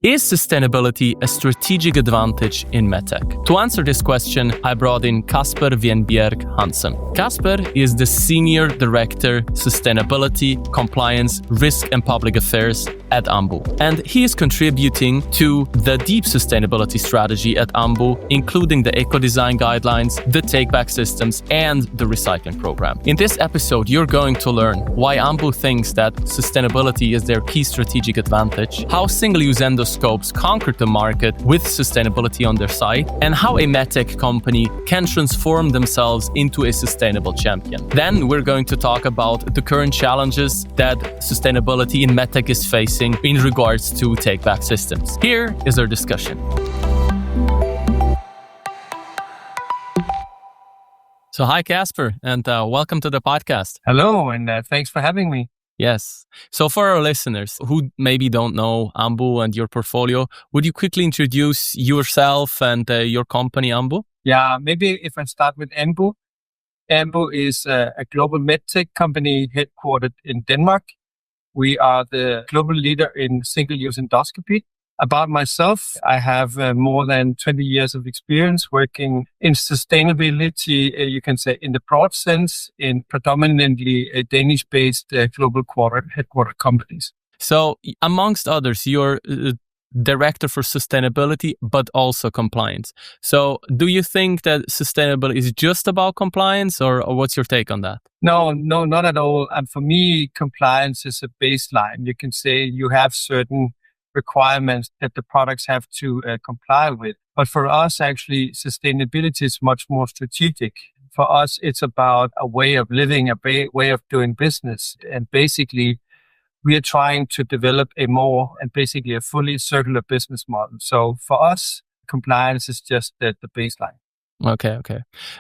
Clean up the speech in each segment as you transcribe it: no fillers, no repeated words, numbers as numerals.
Is sustainability a strategic advantage in MedTech? To answer this question, I brought in Casper Venbjerg Hansen. Casper is the Senior Director, Sustainability, Compliance, Risk and Public Affairs at Ambu. And he is contributing to the deep sustainability strategy at Ambu, including the eco-design guidelines, the takeback systems, and the recycling program. In this episode, you're going to learn why Ambu thinks that sustainability is their key strategic advantage, how single-use endoscopes conquered the market with sustainability on their side, and how a MedTech company can transform themselves into a sustainable champion. Then we're going to talk about the current challenges that sustainability in MedTech is facing in regards to take-back systems. Here is our discussion. So hi, Casper, and welcome to the podcast. Hello, and thanks for having me. Yes. So for our listeners who maybe don't know Ambu and your portfolio, would you quickly introduce yourself and your company, Ambu? Yeah, maybe if I start with Ambu. Ambu is a global MedTech company headquartered in Denmark. We are the global leader in single-use endoscopy. About myself, I have more than 20 years of experience working in sustainability, you can say in the broad sense, in predominantly Danish-based global headquarter companies. So amongst others, you're director for sustainability, but also compliance. So do you think that sustainability is just about compliance or what's your take on that? No, not at all. And for me, compliance is a baseline. You can say you have certain requirements that the products have to comply with. But for us, actually, sustainability is much more strategic. For us, it's about a way of living, a way of doing business. And basically, we are trying to develop a fully circular business model. So for us, compliance is just the baseline. Okay.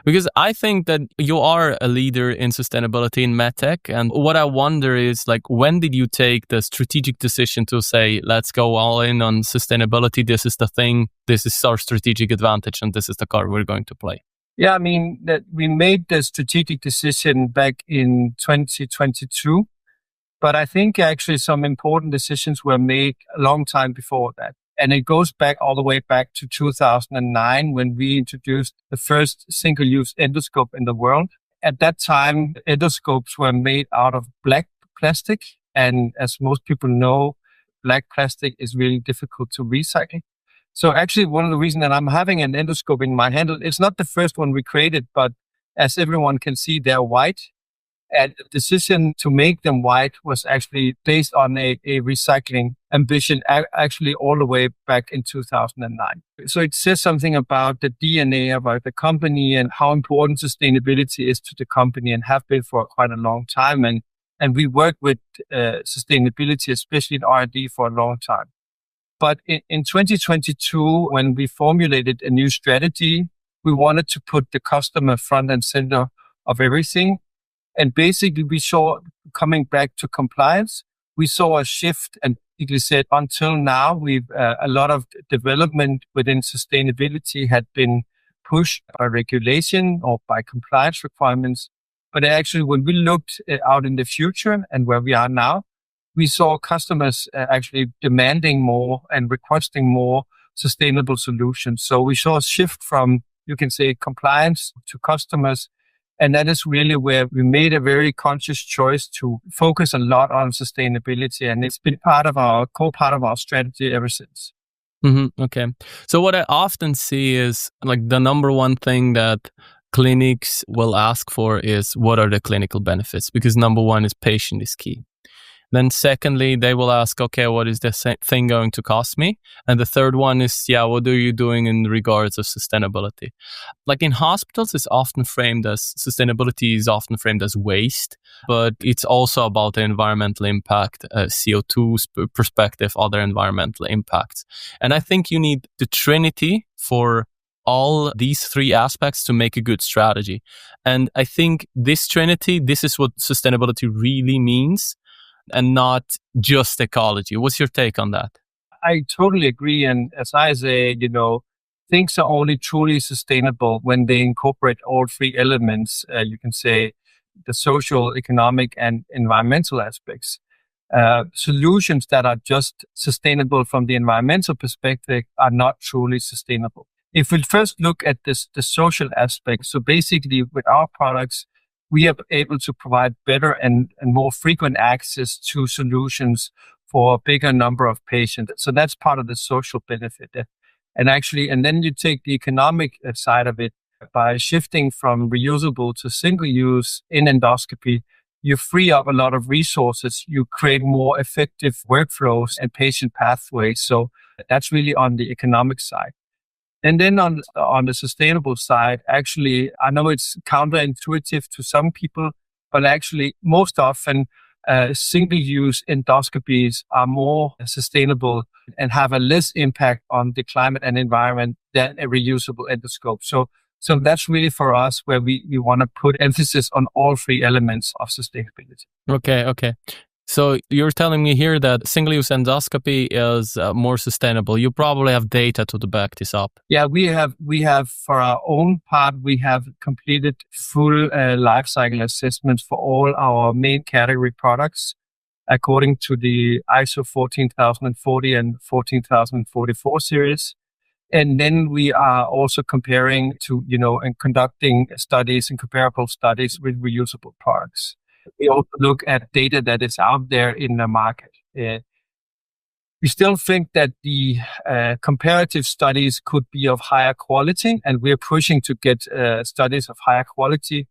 Because I think that you are a leader in sustainability in MedTech. And what I wonder is, when did you take the strategic decision to say, let's go all in on sustainability? This is the thing. This is our strategic advantage. And this is the card we're going to play. Yeah, I mean, that we made the strategic decision back in 2022. But I think actually some important decisions were made a long time before that. And it goes back all the way back to 2009 when we introduced the first single-use endoscope in the world. At that time, endoscopes were made out of black plastic. And as most people know, black plastic is really difficult to recycle. So actually, one of the reasons that I'm having an endoscope in my hand, it's not the first one we created, but as everyone can see, they're white. And the decision to make them white was actually based on a recycling ambition, actually all the way back in 2009. So it says something about the DNA about the company and how important sustainability is to the company and have been for quite a long time. And we work with sustainability, especially in R&D, for a long time. But in 2022, when we formulated a new strategy, we wanted to put the customer front and center of everything. And basically, we saw, coming back to compliance, we saw a shift. And basically said, until now, we've a lot of development within sustainability had been pushed by regulation or by compliance requirements. But actually, when we looked out in the future and where we are now, we saw customers actually demanding more and requesting more sustainable solutions. So we saw a shift from, you can say, compliance to customers. And that is really where we made a very conscious choice to focus a lot on sustainability. And it's been core part of our strategy ever since. Mm-hmm. Okay. So what I often see is the number one thing that clinics will ask for is what are the clinical benefits? Because number one is patient is key. Then secondly, they will ask, okay, what is this thing going to cost me? And the third one is, what are you doing in regards of sustainability? In hospitals, sustainability is often framed as waste, but it's also about the environmental impact, CO2 perspective, other environmental impacts. And I think you need the trinity for all these three aspects to make a good strategy. And I think this trinity, this is what sustainability really means, and not just ecology. What's your take on that? I totally agree. And as I say, things are only truly sustainable when they incorporate all three elements. You can say the social, economic, and environmental aspects. solutions that are just sustainable from the environmental perspective are not truly sustainable. If we first look at the social aspect, so basically with our products, we are able to provide better and more frequent access to solutions for a bigger number of patients. So that's part of the social benefit. And then you take the economic side of it. By shifting from reusable to single use in endoscopy, you free up a lot of resources. You create more effective workflows and patient pathways. So that's really on the economic side. And then on the sustainable side, actually, I know it's counterintuitive to some people, but actually most often single-use endoscopies are more sustainable and have a less impact on the climate and environment than a reusable endoscope. So that's really for us where we want to put emphasis on all three elements of sustainability. Okay. So you're telling me here that single-use endoscopy is more sustainable. You probably have data to back this up. Yeah, we have for our own part, we have completed full life cycle assessments for all our main category products according to the ISO 14040 and 14044 series. And then we are also comparing to, and conducting studies and comparable studies with reusable products. We also look at data that is out there in the market. We still think that the comparative studies could be of higher quality, and we're pushing to get studies of higher quality.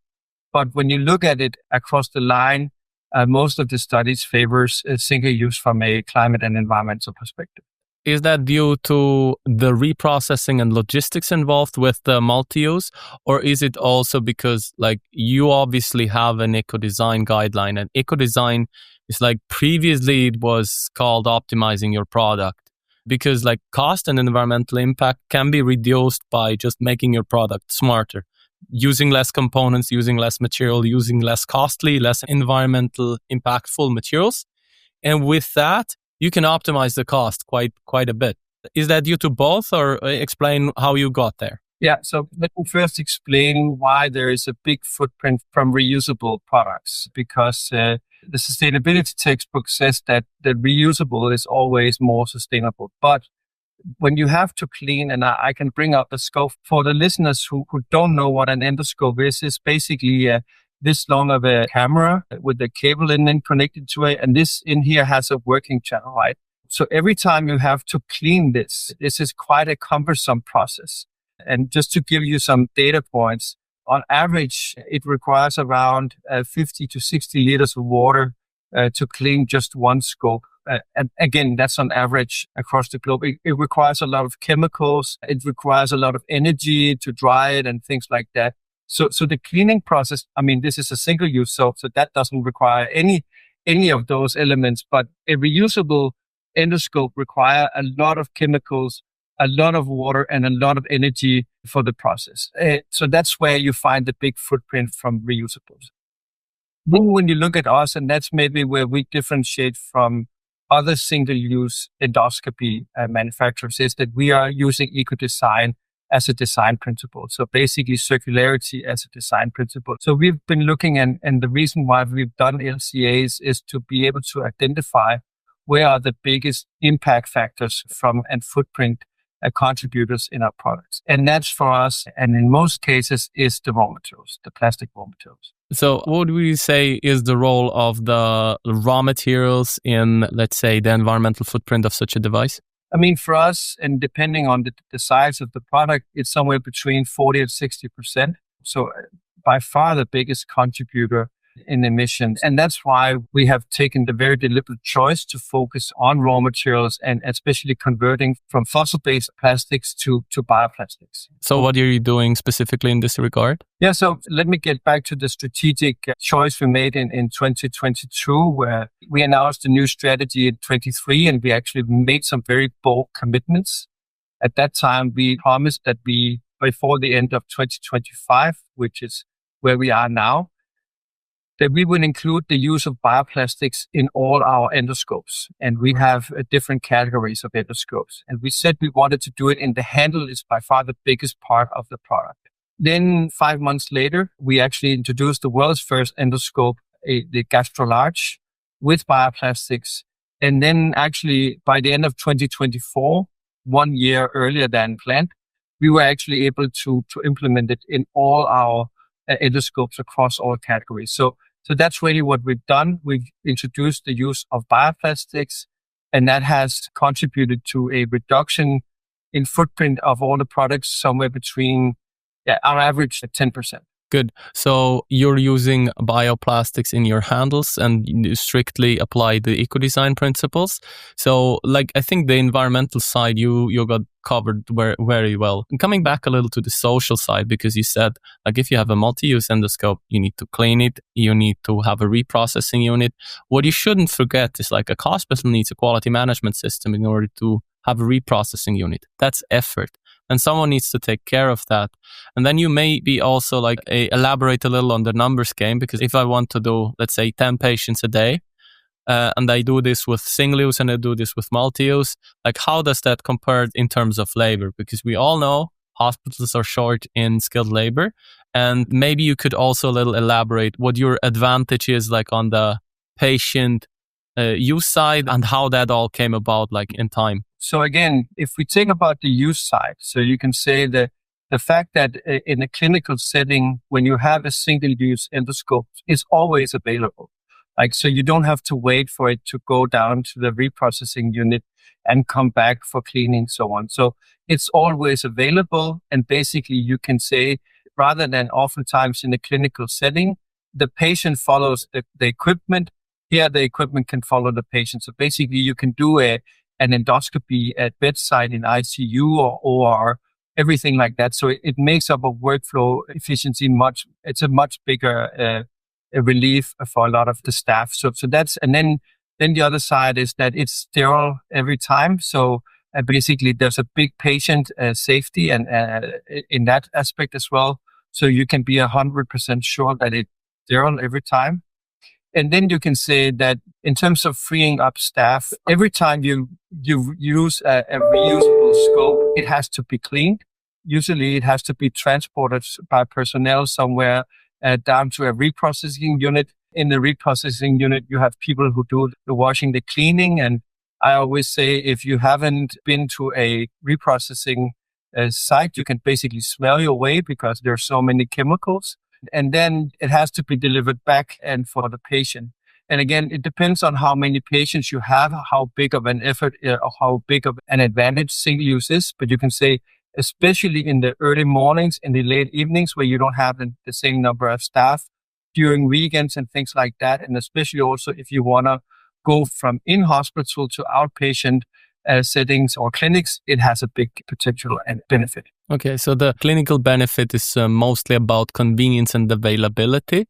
But when you look at it across the line, most of the studies favors single use from a climate and environmental perspective. Is that due to the reprocessing and logistics involved with the multi-use, or is it also because you obviously have an eco-design guideline, and eco-design is previously it was called optimizing your product, because cost and environmental impact can be reduced by just making your product smarter, using less components, using less material, using less costly, less environmental impactful materials. And with that, you can optimize the cost quite a bit. Is that due to both, or explain how you got there? Yeah, so let me first explain why there is a big footprint from reusable products, because the sustainability textbook says that the reusable is always more sustainable. But when you have to clean, and I can bring up the scope for the listeners who don't know what an endoscope is basically this long of a camera with a cable in and connected to it. And this in here has a working channel, right? So every time you have to clean this is quite a cumbersome process. And just to give you some data points, on average, it requires around 50 to 60 liters of water to clean just one scope. And again, that's on average across the globe. It requires a lot of chemicals. It requires a lot of energy to dry it and things like that. So the cleaning process, this is a single-use soap, so that doesn't require any of those elements. But a reusable endoscope requires a lot of chemicals, a lot of water, and a lot of energy for the process. So that's where you find the big footprint from reusables. Then when you look at us, and that's maybe where we differentiate from other single-use endoscopy manufacturers, is that we are using eco-design as a design principle. So basically circularity as a design principle. So we've been looking, and the reason why we've done LCAs is to be able to identify where are the biggest impact factors from and footprint contributors in our products. And that's for us, and in most cases, is the raw materials, the plastic raw materials. So what would we say is the role of the raw materials in, let's say, the environmental footprint of such a device? For us, and depending on the size of the product, it's somewhere between 40 and 60%. So by far the biggest contributor in emissions. And that's why we have taken the very deliberate choice to focus on raw materials and especially converting from fossil-based plastics to bioplastics. So what are you doing specifically in this regard? Yeah, so let me get back to the strategic choice we made in 2022, where we announced a new strategy in 23, and we actually made some very bold commitments. At that time, we promised that before the end of 2025, which is where we are now, that we would include the use of bioplastics in all our endoscopes. And we have different categories of endoscopes. And we said we wanted to do it, and the handle is by far the biggest part of the product. Then 5 months later, we actually introduced the world's first endoscope, the Gastro Large, with bioplastics. And then actually by the end of 2024, 1 year earlier than planned, we were actually able to implement it in all our endoscopes across all categories. So that's really what we've done. We've introduced the use of bioplastics, and that has contributed to a reduction in footprint of all the products, somewhere between, on average, 10%. Good. So you're using bioplastics in your handles and you strictly apply the eco-design principles. So I think the environmental side you got covered very well. And coming back a little to the social side, because you said if you have a multi-use endoscope, you need to clean it, you need to have a reprocessing unit. What you shouldn't forget is a hospital needs a quality management system in order to have a reprocessing unit. That's effort. And someone needs to take care of that. And then you may be also elaborate a little on the numbers game, because if I want to do, let's say, 10 patients a day, and I do this with single use and I do this with multi-use, how does that compare in terms of labor? Because we all know hospitals are short in skilled labor. And maybe you could also a little elaborate what your advantage is on the patient use side and how that all came about in time. So again, if we think about the use side, so you can say that the fact that in a clinical setting, when you have a single-use endoscope, it's always available. So you don't have to wait for it to go down to the reprocessing unit and come back for cleaning, so on. So it's always available. And basically you can say, rather than oftentimes in a clinical setting, the patient follows the equipment. Here, the equipment can follow the patient. So basically you can do an endoscopy at bedside in ICU or OR, everything like that. So it makes up a workflow efficiency it's a much bigger a relief for a lot of the staff. So that's, and then the other side is that it's sterile every time. So basically there's a big patient safety and in that aspect as well. So you can be 100% sure that it's sterile every time. And then you can say that in terms of freeing up staff, every time you use a reusable scope, it has to be cleaned. Usually it has to be transported by personnel somewhere down to a reprocessing unit. In the reprocessing unit, you have people who do the washing, the cleaning. And I always say, if you haven't been to a reprocessing site, you can basically smell your way because there are so many chemicals. And then it has to be delivered back and for the patient. And again, it depends on how many patients you have, how big of an effort or how big of an advantage single use is. But you can say, especially in the early mornings and the late evenings where you don't have the same number of staff, during weekends and things like that. And especially also if you want to go from in-hospital to outpatient settings or clinics, it has a big potential and benefit. Okay, so the clinical benefit is mostly about convenience and availability.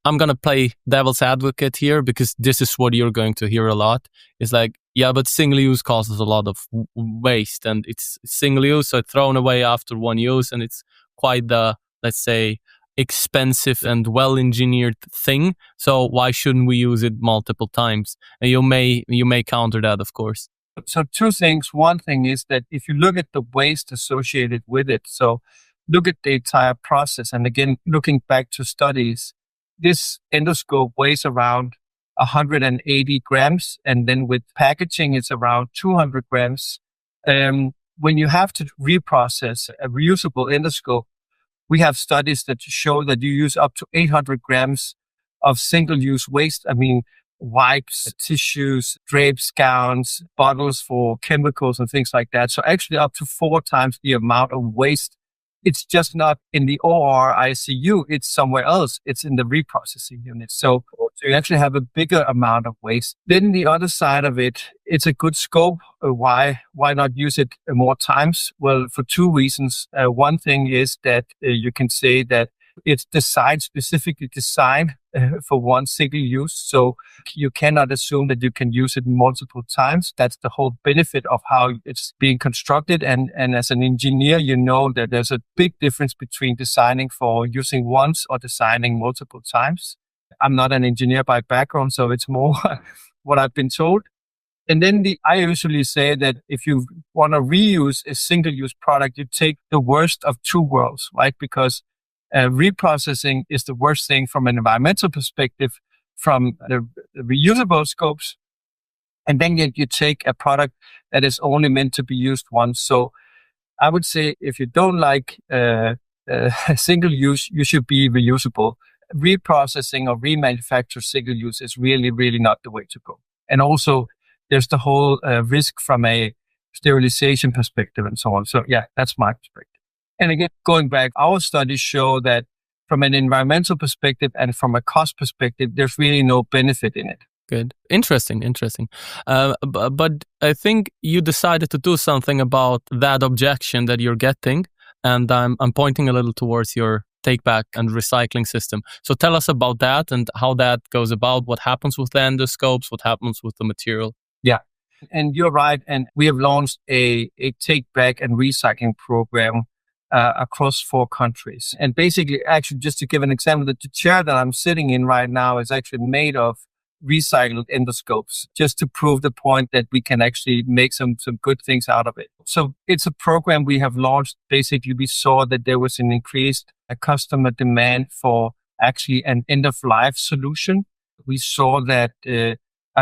I'm going to play devil's advocate here because this is what you're going to hear a lot. It's but single use causes a lot of waste and it's single use, so it's thrown away after one use, and it's quite the, let's say, expensive and well-engineered thing. So why shouldn't we use it multiple times? And you may counter that, of course. So two things. One thing is that if you look at the waste associated with it, so look at the entire process. And again, looking back to studies, this endoscope weighs around 180 grams. And then with packaging, it's around 200 grams. When you have to reprocess a reusable endoscope, we have studies that show that you use up to 800 grams of single-use waste. I mean, wipes, tissues, drapes, gowns, bottles for chemicals and things like that. So actually up to 4 times the amount of waste. It's just not in the OR ICU. It's somewhere else. It's in the reprocessing unit. So you actually have a bigger amount of waste. Then the other side of it, it's a good scope. Why not use it more times? Well, for 2 reasons. One thing is that you can say that it's specifically designed for one single use. So you cannot assume that you can use it multiple times. That's the whole benefit of how it's being constructed. And as an engineer, you know that there's a big difference between designing for using once or designing multiple times. I'm not an engineer by background, so it's more what I've been told. And then I usually say that if you want to reuse a single-use product, you take the worst of 2 worlds, right? Because reprocessing is the worst thing from an environmental perspective. from the reusable scopes, and then you take a product that is only meant to be used once. So I would say if you don't like single use, you should be reusable. Reprocessing or remanufacture single use is really, really not the way to go. And also, there's the whole risk from a sterilization perspective and so on. So yeah, that's my perspective. And again, going back, our studies show that from an environmental perspective and from a cost perspective, there's really no benefit in it. Good. Interesting. But I think you decided to do something about that objection that you're getting. And I'm pointing a little towards your takeback and recycling system. So tell us about that and how that goes about, what happens with the endoscopes, what happens with the material. Yeah. And you're right. And we have launched a takeback and recycling program across 4 countries. And basically, actually, just to give an example, the chair that I'm sitting in right now is actually made of recycled endoscopes, just to prove the point that we can actually make some good things out of it. So it's a program we have launched. Basically, we saw that there was an increased customer demand for actually an end-of-life solution. We saw that a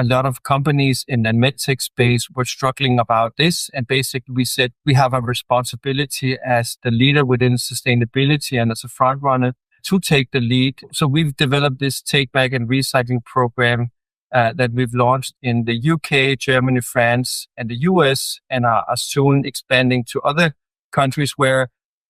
lot of companies in the MedTech space were struggling about this. And basically, we said we have a responsibility as the leader within sustainability and as a front runner to take the lead. So we've developed this takeback and recycling program that we've launched in the UK, Germany, France, and the US, and are soon expanding to other countries where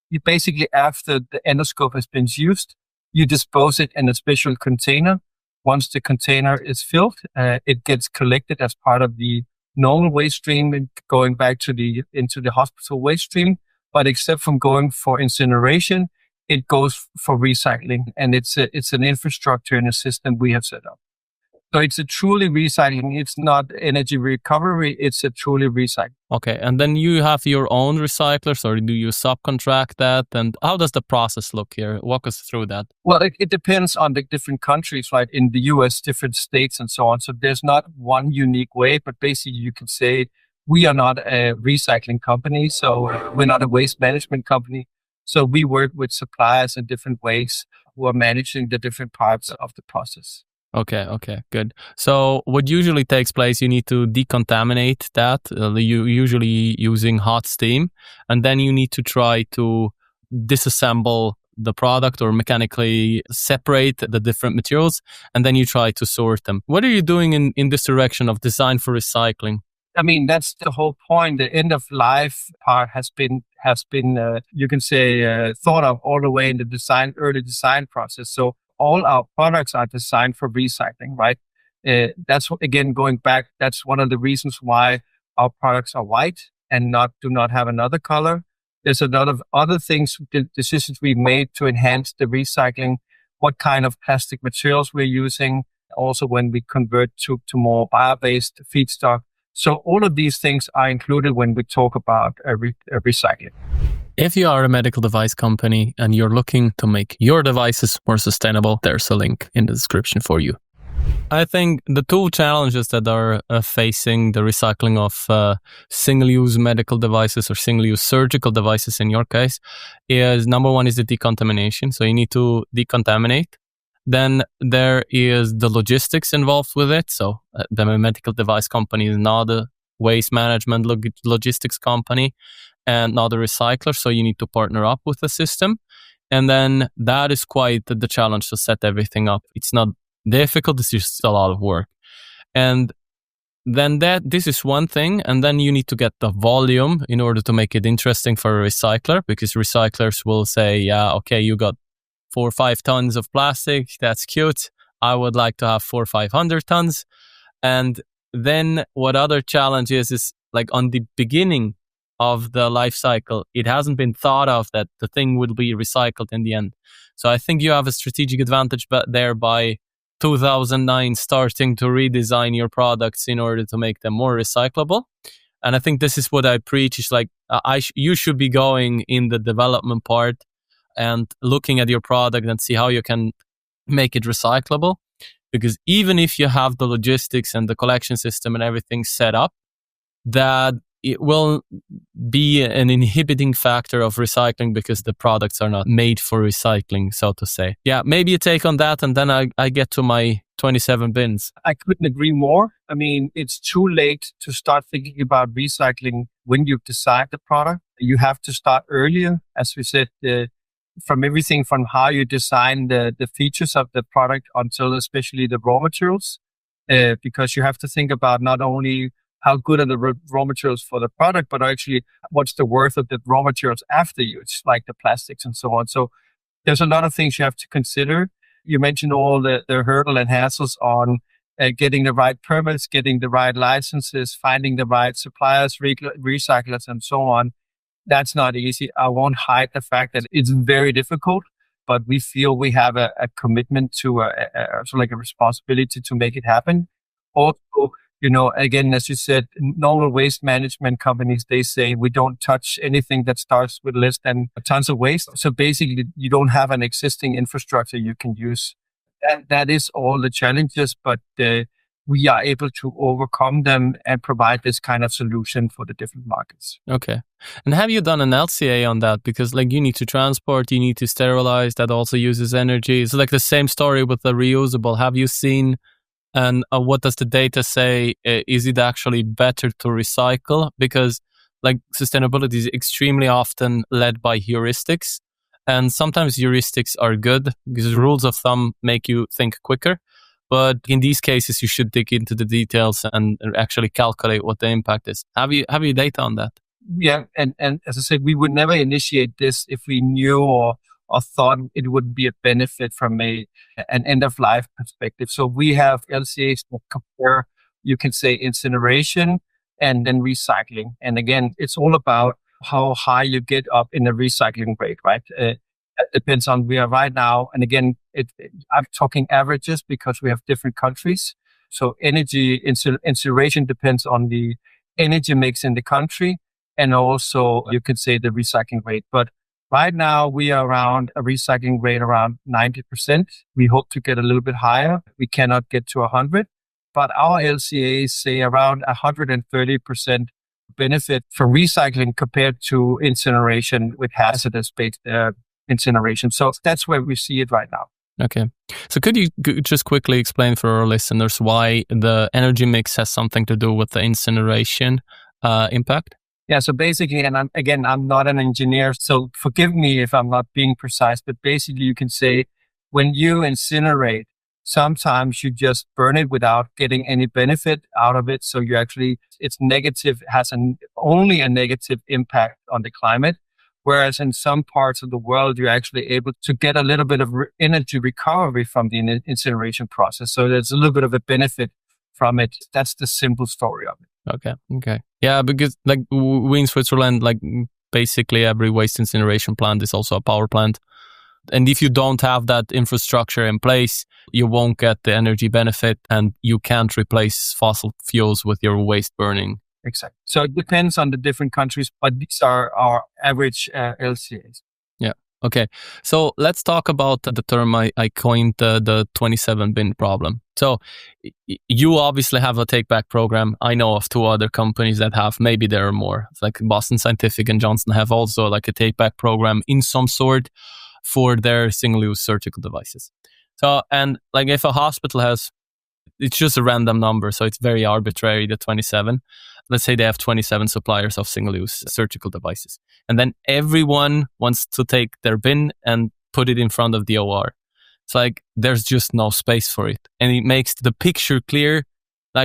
you basically, after the endoscope has been used, you dispose it in a special container. Once the container is filled, it gets collected as part of the normal waste stream and going back into the hospital waste stream. But except from going for incineration, it goes for recycling, and it's an infrastructure and a system we have set up. So it's a truly recycling. It's not energy recovery. It's a truly recycling. Okay. And then you have your own recyclers, or do you subcontract that? And how does the process look here? Walk us through that. Well, it depends on the different countries, right? In the US, different states and so on. So there's not one unique way, but basically you can say we are not a recycling company. So we're not a waste management company. So we work with suppliers in different ways who are managing the different parts of the process. Okay, good. So what usually takes place, you need to decontaminate that, you usually using hot steam, and then you need to try to disassemble the product or mechanically separate the different materials, and then you try to sort them. What are you doing in this direction of design for recycling? I mean, that's the whole point. The end of life part has been you can say, thought of all the way in the early design process. So all our products are designed for recycling, right? That's again, going back, that's one of the reasons why our products are white and do not have another color. There's a lot of other things, decisions we made to enhance the recycling, what kind of plastic materials we're using, also when we convert to more bio-based feedstock. So all of these things are included when we talk about recycling. If you are a medical device company and you're looking to make your devices more sustainable, there's a link in the description for you. I think the 2 challenges that are facing the recycling of single-use medical devices or single-use surgical devices in your case is, number 1 is the decontamination. So you need to decontaminate. Then there is the logistics involved with it. So the medical device company is not a waste management logistics company and not a recycler. So you need to partner up with the system. And then that is quite the challenge to set everything up. It's not difficult, it's just a lot of work. And then this is one thing. And then you need to get the volume in order to make it interesting for a recycler, because recyclers will say, yeah, okay, you got 4 or 5 tons of plastic. That's cute. I would like to have 400 or 500 tons. And then what other challenge is like on the beginning of the life cycle, it hasn't been thought of that the thing will be recycled in the end. So I think you have a strategic advantage there by 2009 starting to redesign your products in order to make them more recyclable. And I think this is what I preach is like, you should be going in the development part and looking at your product and see how you can make it recyclable. Because even if you have the logistics and the collection system and everything set up, that it will be an inhibiting factor of recycling because the products are not made for recycling, so to say. Yeah, maybe a take on that, and then I get to my 27 bins. I couldn't agree more. I mean, it's too late to start thinking about recycling when you've designed the product. You have to start earlier, as we said, from everything from how you design the features of the product until especially the raw materials, because you have to think about not only how good are the raw materials for the product, but actually what's the worth of the raw materials after use, like the plastics and so on. So there's a lot of things you have to consider. You mentioned all the hurdle and hassles on getting the right permits, getting the right licenses, finding the right suppliers, recyclers, and so on. That's not easy. I won't hide the fact that it's very difficult, but we feel we have a commitment to sort of like a responsibility to make it happen. Also, again, as you said, normal waste management companies, they say we don't touch anything that starts with less than tons of waste. So basically, you don't have an existing infrastructure you can use. That is all the challenges, but we are able to overcome them and provide this kind of solution for the different markets. Okay. And have you done an LCA on that? Because you need to transport, you need to sterilize, that also uses energy. It's the same story with the reusable. Have you seen, and what does the data say? Is it actually better to recycle? Because sustainability is extremely often led by heuristics. And sometimes heuristics are good because rules of thumb make you think quicker. But in these cases, you should dig into the details and actually calculate what the impact is. Have you data on that? Yeah, and as I said, we would never initiate this if we knew or thought it would be a benefit from an end of life perspective. So we have LCAs that compare, you can say, incineration and then recycling. And again, it's all about how high you get up in the recycling rate, right? That depends on where right now. And again, I'm talking averages because we have different countries. So energy incineration depends on the energy mix in the country, and also you could say the recycling rate. But right now we are around a recycling rate around 90%. We hope to get a little bit higher. We cannot get to 100, but our LCAs say around 130% benefit from recycling compared to incineration with hazardous-based incineration. So that's where we see it right now. Okay. So could you just quickly explain for our listeners why the energy mix has something to do with the incineration impact? Yeah, so basically, and I'm not an engineer, so forgive me if I'm not being precise, but basically you can say when you incinerate, sometimes you just burn it without getting any benefit out of it. So you actually, it's negative, has only a negative impact on the climate. Whereas in some parts of the world, you're actually able to get a little bit of energy recovery from the incineration process. So there's a little bit of a benefit from it. That's the simple story of it. Okay. Yeah, because we in Switzerland, basically every waste incineration plant is also a power plant. And if you don't have that infrastructure in place, you won't get the energy benefit and you can't replace fossil fuels with your waste burning. Exactly. So it depends on the different countries, but these are our average LCAs. Yeah. Okay. So let's talk about the term I coined, the 27 bin problem. So you obviously have a take-back program. I know of 2 other companies that have, maybe there are more. It's like Boston Scientific and Johnson have also a take-back program in some sort for their single-use surgical devices. So, and if a hospital has, it's just a random number, so it's very arbitrary, the 27. Let's say they have 27 suppliers of single-use surgical devices. And then everyone wants to take their bin and put it in front of the OR. It's there's just no space for it. And it makes the picture clear.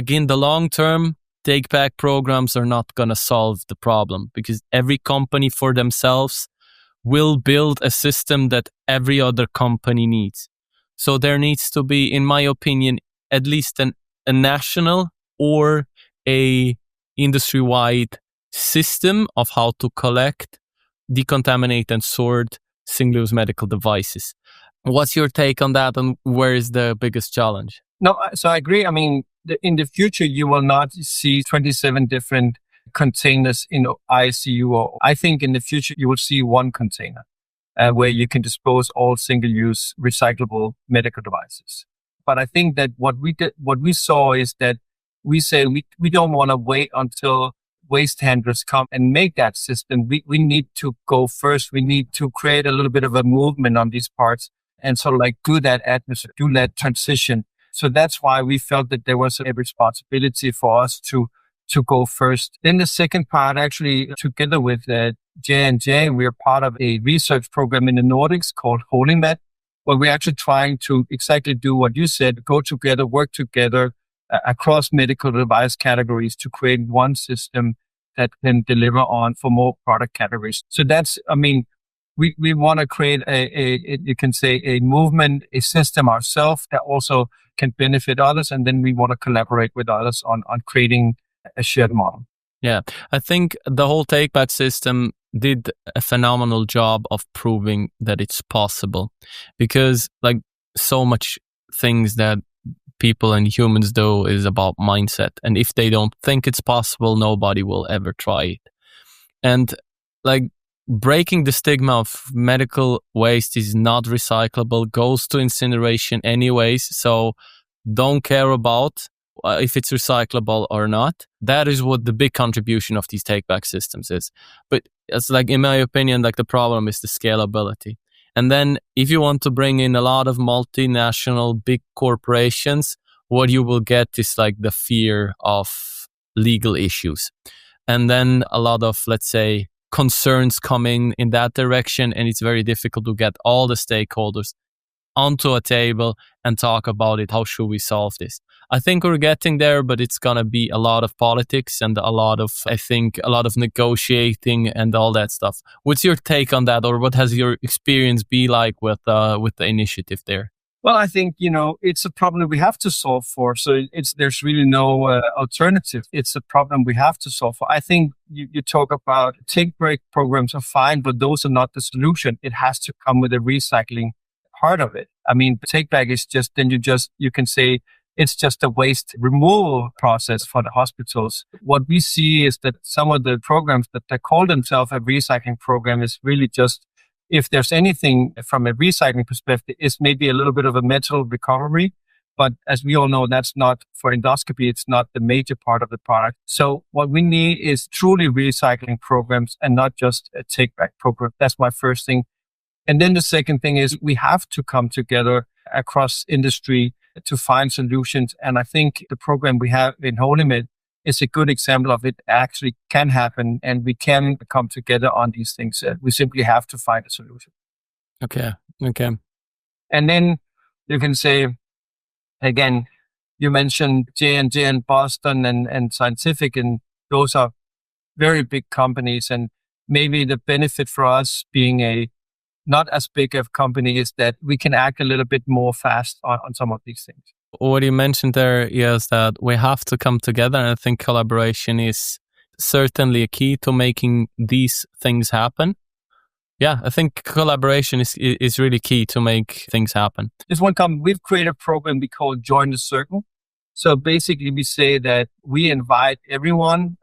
In the long term, take-back programs are not going to solve the problem because every company for themselves will build a system that every other company needs. So there needs to be, in my opinion, at least a national or a industry-wide system of how to collect, decontaminate, and sort single-use medical devices. What's your take on that, and where is the biggest challenge? No, so I agree. I mean, in the future, you will not see 27 different containers in ICU. Or I think in the future, you will see one container where you can dispose all single-use recyclable medical devices. But I think that what we saw is that we say we don't want to wait until waste handlers come and make that system, we need to go first. We need to create a little bit of a movement on these parts and sort of like do that atmosphere, do that transition. So that's why we felt that there was a responsibility for us to go first. Then the second part, actually, together with J&J, we are part of a research program in the Nordics called HolyMed, where we're actually trying to exactly do what you said, go together, work together across medical device categories to create one system that can deliver on for more product categories. So that's, I mean, we want to create you can say a movement, a system ourselves that also can benefit others. And then we want to collaborate with others on creating a shared model. Yeah, I think the whole takeback system did a phenomenal job of proving that it's possible, because like so much things that people and humans do is about mindset. And if they don't think it's possible, nobody will ever try it. And like breaking the stigma of medical waste is not recyclable, goes to incineration anyways. So don't care about if it's recyclable or not. That is what the big contribution of these take-back systems is. But it's like, in my opinion, like the problem is the scalability. And then if you want to bring in a lot of multinational big corporations, what you will get is like the fear of legal issues. And then a lot of, let's say, concerns coming in that direction. And it's very difficult to get all the stakeholders onto a table and talk about it. How should we solve this? I think we're getting there, but it's going to be a lot of politics and a lot of negotiating and all that stuff. What's your take on that, or what has your experience be like with the initiative there? Well, I think, it's a problem we have to solve for. So there's really no alternative. It's a problem we have to solve for. I think you talk about take-back programs are fine, but those are not the solution. It has to come with a recycling part of it. I mean, take-back is just, then you can say it's just a waste removal process for the hospitals. What we see is that some of the programs that they call themselves a recycling program is really just, if there's anything from a recycling perspective, is maybe a little bit of a metal recovery. But as we all know, that's not, for endoscopy, it's not the major part of the product. So what we need is truly recycling programs and not just a take-back program. That's my first thing. And then the second thing is we have to come together across industry to find solutions. And I think the program we have in HolyMed is a good example of it actually can happen, and we can come together on these things. We simply have to find a solution. Okay. And then you can say, again, you mentioned J&J and Boston and Scientific, and those are very big companies. And maybe the benefit for us being a not as big of company is that we can act a little bit more fast on some of these things. What you mentioned there is that we have to come together, and I think collaboration is certainly a key to making these things happen. Yeah, I think collaboration is really key to make things happen. There's one company, we've created a program we call Join the Circle. So basically we say that we invite everyone,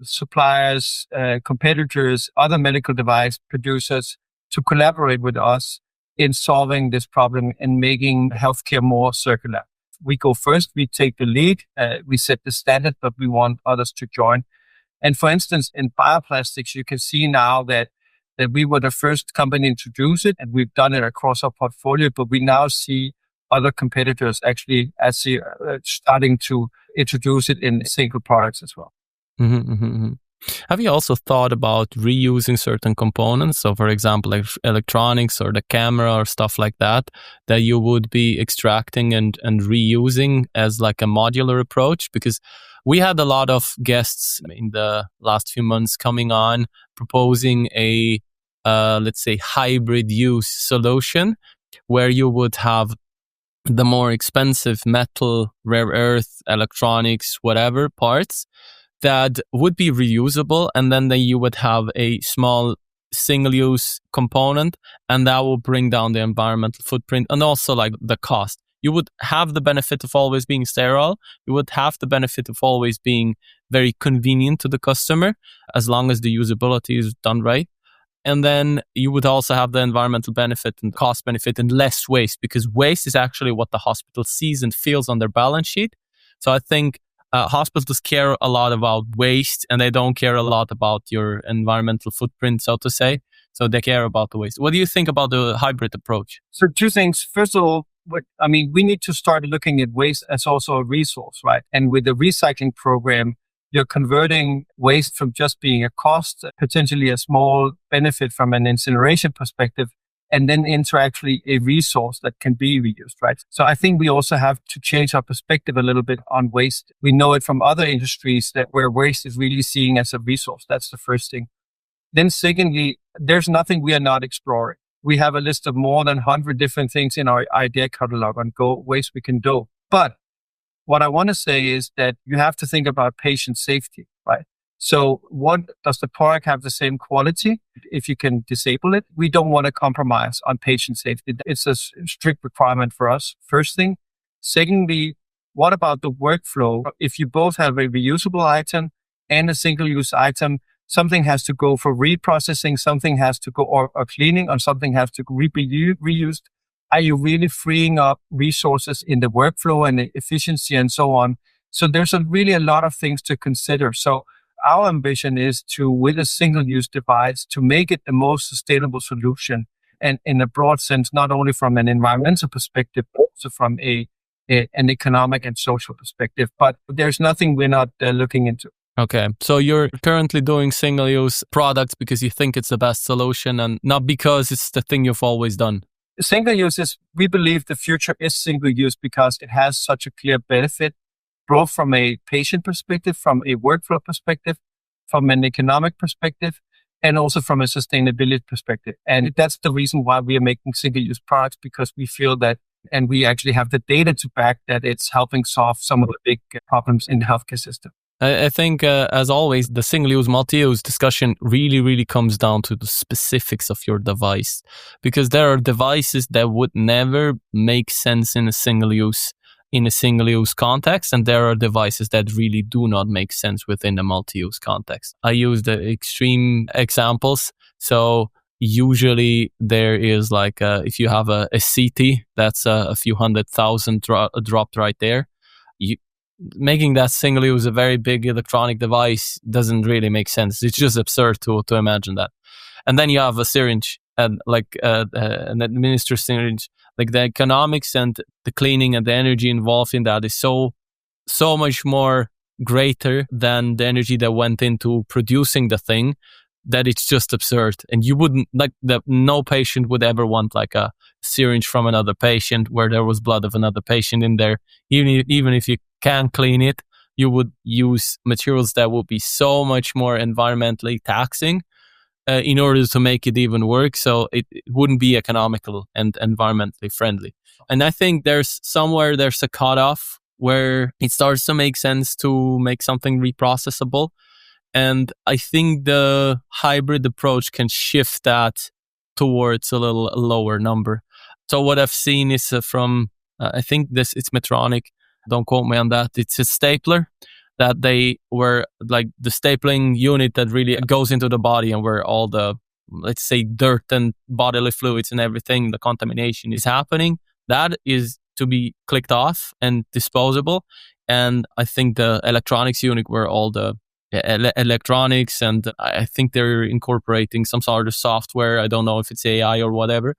suppliers, competitors, other medical device producers, to collaborate with us in solving this problem and making healthcare more circular. We go first, we take the lead, we set the standard, but we want others to join. And for instance, in bioplastics, you can see now that we were the first company to introduce it, and we've done it across our portfolio, but we now see other competitors actually starting to introduce it in single products as well. Have you also thought about reusing certain components? So, for example, like electronics or the camera or stuff like that you would be extracting and reusing as like a modular approach? Because we had a lot of guests in the last few months coming on proposing a, let's say, hybrid use solution where you would have the more expensive metal, rare earth, electronics, whatever parts that would be reusable, and then you would have a small single-use component, and that will bring down the environmental footprint and also like the cost. You would have the benefit of always being sterile. You would have the benefit of always being very convenient to the customer as long as the usability is done right. And then you would also have the environmental benefit and cost benefit and less waste, because waste is actually what the hospital sees and feels on their balance sheet. So I think hospitals care a lot about waste and they don't care a lot about your environmental footprint, so to say. So they care about the waste. What do you think about the hybrid approach? So two things. First of all, we need to start looking at waste as also a resource, right? And with the recycling program, you're converting waste from just being a cost, potentially a small benefit from an incineration perspective, and then into actually a resource that can be reused, right? So I think we also have to change our perspective a little bit on waste. We know it from other industries that where waste is really seen as a resource. That's the first thing. Then secondly, there's nothing we are not exploring. We have a list of more than 100 different things in our idea catalog on ways we can do. But what I want to say is that you have to think about patient safety, right? So what does the product have the same quality? If you can disable it, we don't want to compromise on patient safety. It's a strict requirement for us, first thing. Secondly, what about the workflow? If you both have a reusable item and a single-use item, something has to go for reprocessing, something has to go or cleaning, or something has to be reused. Are you really freeing up resources in the workflow and the efficiency and so on? So there's really a lot of things to consider. So our ambition is to, with a single-use device, to make it the most sustainable solution. And in a broad sense, not only from an environmental perspective, but also from an economic and social perspective. But there's nothing we're not looking into. Okay, so you're currently doing single-use products because you think it's the best solution and not because it's the thing you've always done. Single-use is, we believe the future is single-use because it has such a clear benefit, both from a patient perspective, from a workflow perspective, from an economic perspective, and also from a sustainability perspective. And that's the reason why we are making single-use products, because we feel that, and we actually have the data to back that it's helping solve some of the big problems in the healthcare system. I think, as always, the single-use, multi-use discussion really comes down to the specifics of your device, because there are devices that would never make sense in a single-use context, and there are devices that really do not make sense within a multi-use context. I use the extreme examples. So usually there is like, if you have a CT, that's a few 100,000 dropped right there. Making that single use a very big electronic device doesn't really make sense. It's just absurd to imagine that. And then you have a syringe and like an administered syringe. Like the economics and the cleaning and the energy involved in that is so much more greater than the energy that went into producing the thing, that it's just absurd. And you wouldn't no patient would ever want like a syringe from another patient where there was blood of another patient in there. Even if you can clean it, you would use materials that would be so much more environmentally taxing in order to make it even work. So it wouldn't be economical and environmentally friendly. And I think there's a cutoff where it starts to make sense to make something reprocessable. And I think the hybrid approach can shift that towards a little lower number. So what I've seen is from, I think it's Medtronic, don't quote me on that, it's a stapler that they were like the stapling unit that really goes into the body and where all the, let's say, dirt and bodily fluids and everything, the contamination is happening. That is to be clicked off and disposable. And I think the electronics unit where all the electronics, and I think they're incorporating some sort of software, I don't know if it's AI or whatever,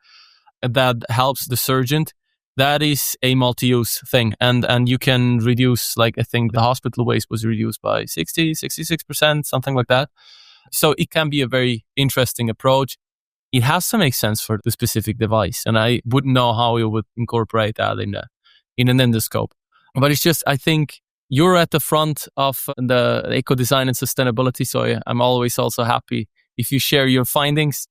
that helps the surgeon. That is a multi-use thing. And you can reduce, like, I think the hospital waste was reduced by 66%, something like that. So it can be a very interesting approach. It has to make sense for the specific device. And I wouldn't know how you would incorporate that in an endoscope. But it's just, I think you're at the front of the eco-design and sustainability. So I'm always also happy if you share your findings.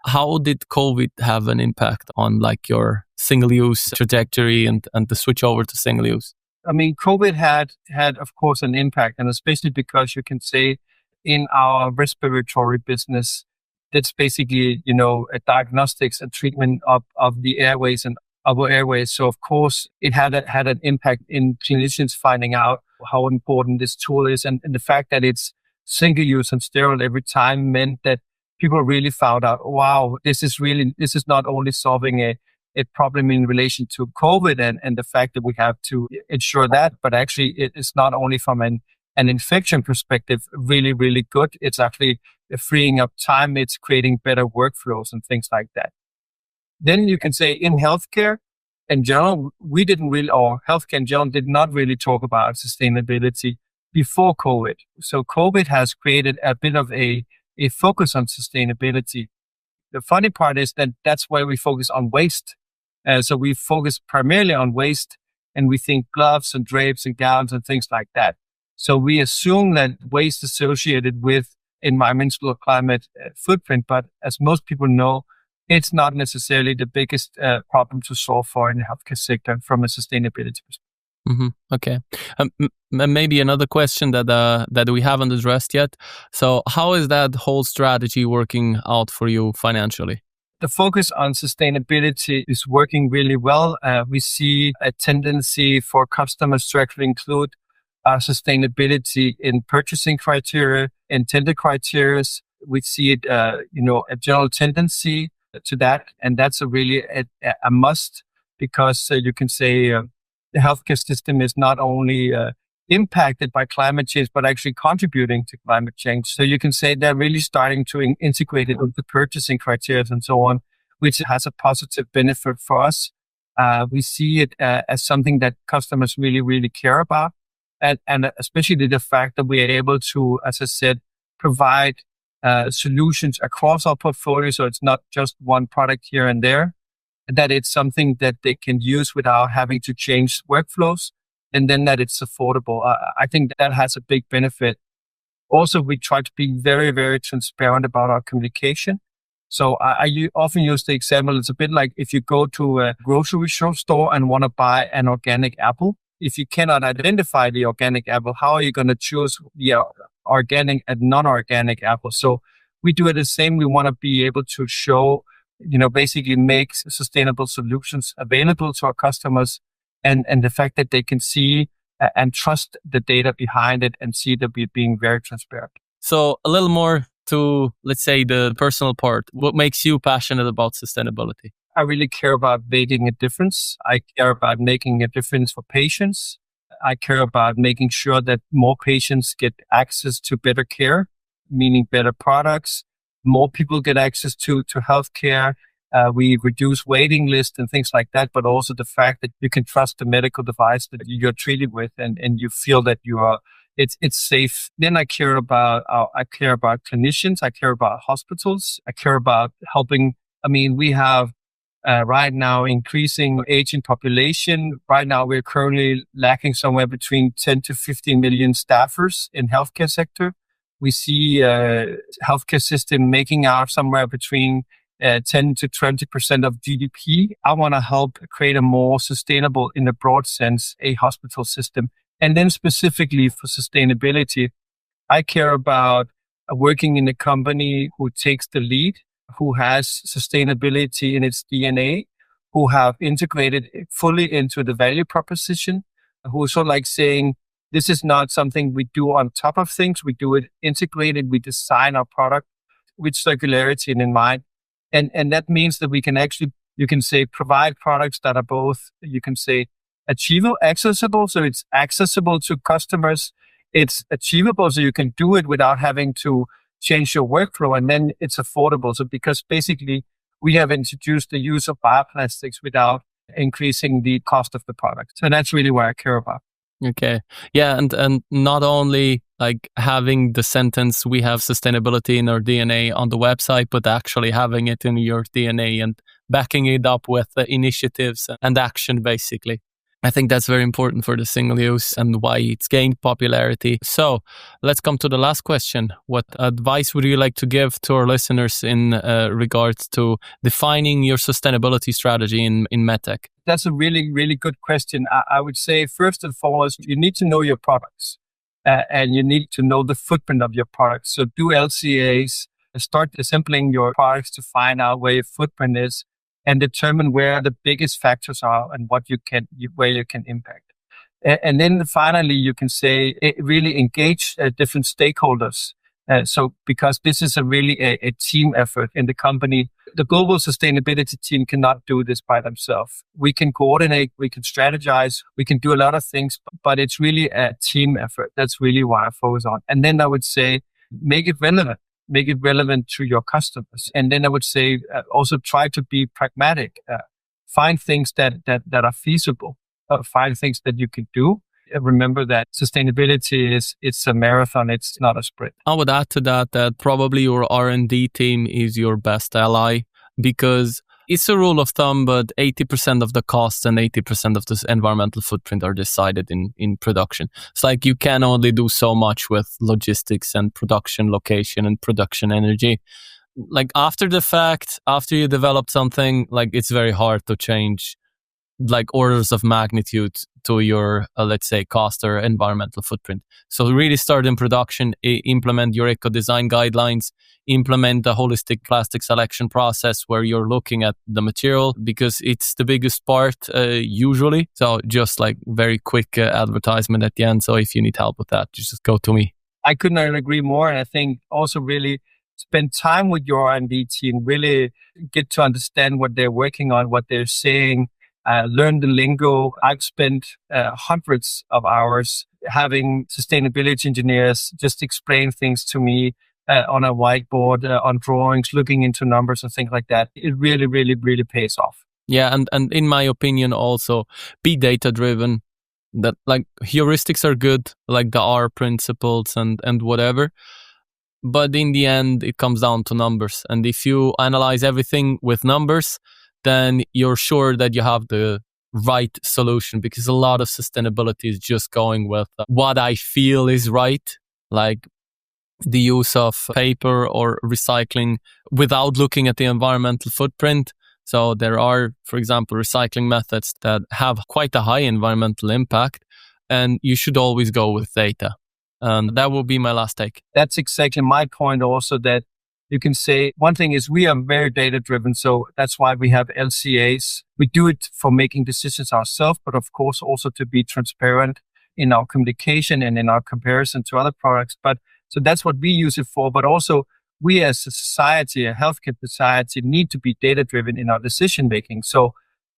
How did COVID have an impact on like your single-use trajectory and the switch over to single-use? I mean, COVID had, of course, an impact, and especially because you can say in our respiratory business, that's basically, a diagnostics and treatment of the airways and our airways. So, of course, it had an impact in clinicians finding out how important this tool is. And the fact that it's single-use and sterile every time meant that people really found out, wow, this is not only solving a it probably in relation to COVID and the fact that we have to ensure that, but actually it is not only from an infection perspective, really, really good. It's actually freeing up time. It's creating better workflows and things like that. Then you can say in healthcare in general, or healthcare in general did not really talk about sustainability before COVID. So COVID has created a bit of a focus on sustainability. The funny part is that that's where we focus on waste. So we focus primarily on waste, and we think gloves and drapes and gowns and things like that. So we assume that waste associated with environmental or climate footprint, but as most people know, it's not necessarily the biggest problem to solve for in the healthcare sector from a sustainability perspective. Mm-hmm. Okay. Maybe another question that we haven't addressed yet. So how is that whole strategy working out for you financially? The focus on sustainability is working really well. We see a tendency for customers to actually include sustainability in purchasing criteria, in tender criteria. We see it, a general tendency to that. And that's really a must, because you can say the healthcare system is not only impacted by climate change, but actually contributing to climate change. So you can say they're really starting to integrate it into purchasing criteria and so on, which has a positive benefit for us. We see it as something that customers really, really care about. And especially the fact that we are able to, as I said, provide solutions across our portfolio. So it's not just one product here and there, that it's something that they can use without having to change workflows, and then that it's affordable. I think that has a big benefit. Also, we try to be very, very transparent about our communication. So I often use the example, it's a bit like if you go to a grocery store and want to buy an organic apple. If you cannot identify the organic apple, how are you going to choose the organic and non-organic apple? So we do it the same. We want to be able to show, basically make sustainable solutions available to our customers, and the fact that they can see and trust the data behind it and see that we're being very transparent. So a little more to, let's say, the personal part. What makes you passionate about sustainability? I really care about making a difference. I care about making a difference for patients. I care about making sure that more patients get access to better care, meaning better products. More people get access to healthcare. We reduce waiting lists and things like that, but also the fact that you can trust the medical device that you're treated with, and you feel that it's safe. Then I care about clinicians. I care about hospitals. I care about helping. We have right now increasing aging population. Right now, we're currently lacking somewhere between 10 to 15 million staffers in healthcare sector. We see healthcare system making out somewhere between 10 to 20% of GDP. I want to help create a more sustainable, in a broad sense, a hospital system. And then specifically for sustainability, I care about working in a company who takes the lead, who has sustainability in its DNA, who have integrated it fully into the value proposition, who is sort of like saying, this is not something we do on top of things. We do it integrated. We design our product with circularity in mind. And that means that we can actually, you can say, provide products that are both, you can say, achievable, accessible. So it's accessible to customers. It's achievable, so you can do it without having to change your workflow. And then it's affordable. So because basically we have introduced the use of bioplastics without increasing the cost of the product. So that's really what I care about. Okay. Yeah. And not only like having the sentence, we have sustainability in our DNA on the website, but actually having it in your DNA and backing it up with the initiatives and action, basically. I think that's very important for the single use and why it's gained popularity. So let's come to the last question. What advice would you like to give to our listeners in regards to defining your sustainability strategy in MedTech? That's a really, really good question. I would say first and foremost, you need to know your products and you need to know the footprint of your products. So do LCAs, start assembling your products to find out where your footprint is, and determine where the biggest factors are and where you can impact. And then finally, you can say really engage different stakeholders. So because this is a team effort in the company, the global sustainability team cannot do this by themselves. We can coordinate, we can strategize, we can do a lot of things, but it's really a team effort. That's really what I focus on. And then I would say, make it relevant to your customers. And then I would say, also try to be pragmatic, find things that are feasible, find things that you can do. Remember that sustainability it's a marathon, it's not a sprint. I would add to that probably your R&D team is your best ally, because it's a rule of thumb, but 80% of the costs and 80% of this environmental footprint are decided in production. It's like you can only do so much with logistics and production location and production energy. Like after the fact, after you develop something, like it's very hard to change like orders of magnitude to your, let's say, cost or environmental footprint. So really start in production, implement your eco-design guidelines, implement the holistic plastic selection process where you're looking at the material, because it's the biggest part usually. So just like very quick advertisement at the end. So if you need help with that, just go to me. I could not agree more. And I think also really spend time with your R&D team, really get to understand what they're working on, what they're saying, learn the lingo. I've spent hundreds of hours having sustainability engineers just explain things to me on a whiteboard, on drawings, looking into numbers and things like that. It really, really, really pays off. Yeah, and in my opinion also, be data-driven. That like heuristics are good, like the R principles and whatever. But in the end, it comes down to numbers. And if you analyze everything with numbers, then you're sure that you have the right solution, because a lot of sustainability is just going with what I feel is right, like the use of paper or recycling without looking at the environmental footprint. So there are, for example, recycling methods that have quite a high environmental impact, and you should always go with data. And that will be my last take. That's exactly my point also, that you can say one thing is we are very data driven. So that's why we have LCAs. We do it for making decisions ourselves, but of course also to be transparent in our communication and in our comparison to other products. But so that's what we use it for. But also we as a society, a healthcare society, need to be data driven in our decision making. So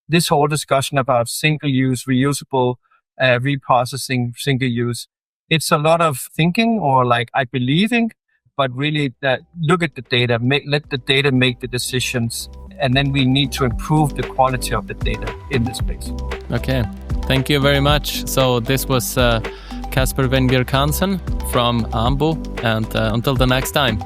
this whole discussion about single use, reusable, reprocessing, single use, it's a lot of thinking or like I believing, but really look at the data, let the data make the decisions, and then we need to improve the quality of the data in this space. Okay, thank you very much. So this was Casper Venbjerg Hansen from Ambu, and until the next time.